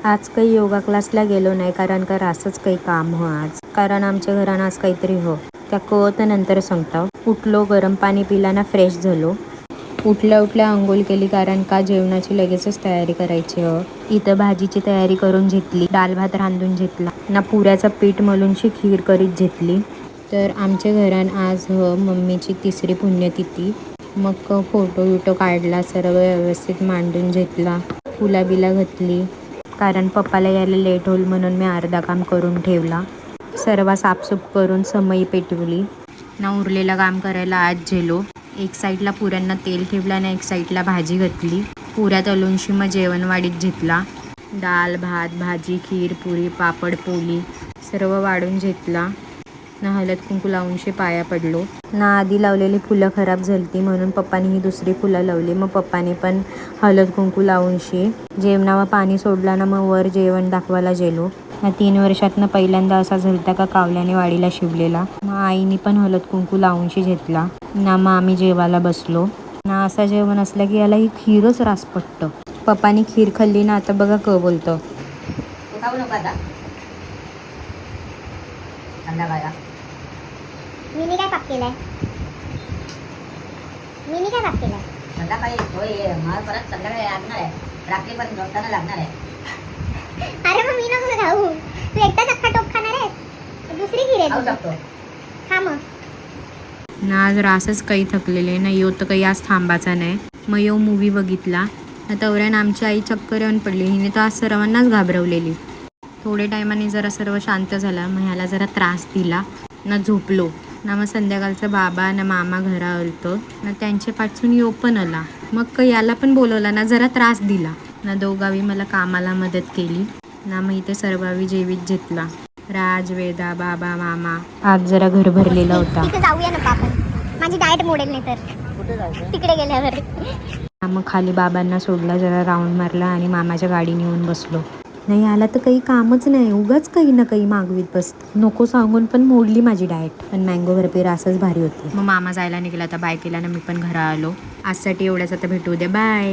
आज काही योगा क्लासला गेलो नाही कारण का असंच काही काम हो आज. कारण आमच्या घरानं आज काहीतरी हो. त्या कळत नंतर सांगता. उठलो, गरम पाणी पिला ना, फ्रेश झालो. उठल्या अंघोळ केली कारण का जेवणाची लगेचच तयारी करायची हो. इथं भाजीची तयारी करून घेतली, डाळ भात रांधून घेतला ना, पुऱ्याचं पीठ मलूनशी खीर करीत घेतली. तर आमच्या घरात आज मम्मीची 3री पुण्यतिथी. मग फोटो काढला, सर्व व्यवस्थित मांडून घेतला, फुला बिला घातली. कारण पप्पाला यायला लेट होईल म्हणून मी अर्धा काम करून ठेवला. सर्व साफसूफ करून समई पेटवली ना, उरलेलं काम करायला आज गेलो. एक साईडला पुऱ्यांना तेल ठेवला ना, एक साईडला भाजी घातली. पुऱ्या तळूनशी मग जेवण वाढीत घेतला. डाळ भात भाजी खीर पुरी पापड पोळी सर्व वाढून घेतला ना, हळद कुंकू लावूनशी पाया पडलो ना. आधी लावलेली फुलं खराब झालती म्हणून पप्पानी ही दुसरी फुलं लावली. मग पप्पाने पण हळद कुंकू लावूनशी जेवणावर पाणी सोडला ना, मग वर जेवण दाखवायला गेलो ना. 3 वर्षातनं पहिल्यांदा असा झालता का कावल्याने वाडीला शिवलेला. मग आईने पण हळद कुंकू लावूनशी घेतला ना. मग आम्ही जेवायला बसलो ना. असं जेवण असलं की याला ही खीरच रास पडतं. पप्पानी खीर खाल्ली ना, आता बघा क बोलतं. खाऊ नका आता संध्याकाळला. मी काय पाप केलंय? मी काय पाप केलंय? संध्याकाळी होय, मला परत संध्याकाळी लागणार आहे. रात्री पण झोपताना लागणार आहे. अरे मग मी नको खाऊ. तू एकटाच अख्खा टोप खाणार आहेस? दुसरी खीर आहे खाऊ तुझी. शकतो. खा मग. ना आज रासच काही थकलेले ना, यो तर काही आज थांबाचा नाही. मग यो मूवी बघितला ना. तवऱ्यानं आमची आई चक्कर येऊन पडली. हिने तर आज सर्वांनाच घाबरवलेली. थोडे टायमाने जरा सर्व शांत झाला. मग ह्याला जरा त्रास दिला ना, झोपलो ना. मग संध्याकाळचं बाबा ना मामा घरा आलतं ना, त्यांच्या पासून यो पण आला. मग याला पण बोलवला ना, जरा त्रास दिला ना. दोघावी मला कामाला मदत केली ना. मग इथे सर्वावी जेवीत घेतला. राज वेदा बाबा मामा. आज जरा घर भरलेला होता. तिथे जाऊया ना आपण. माझी डाएट मोडेल नाही तर. कुठे जायचं? तिकडे गेल्यावर. मग खाली बाबांना सोडला, जरा राऊंड मारला आणि मामाच्या गाडीने येऊन बसलो. नाही आला तर काही कामच नाही, उगाच काही ना काही मागवीत बस. नको सांगून पण मोडली माझी डाएट. पण मँगो बर्फी रासच भारी होती. मग मामा जायला निघाला, आता बाय केला ना. मी पण घरा आलो. आजसाठी एवढ्याच, आता भेटू द्या, बाय.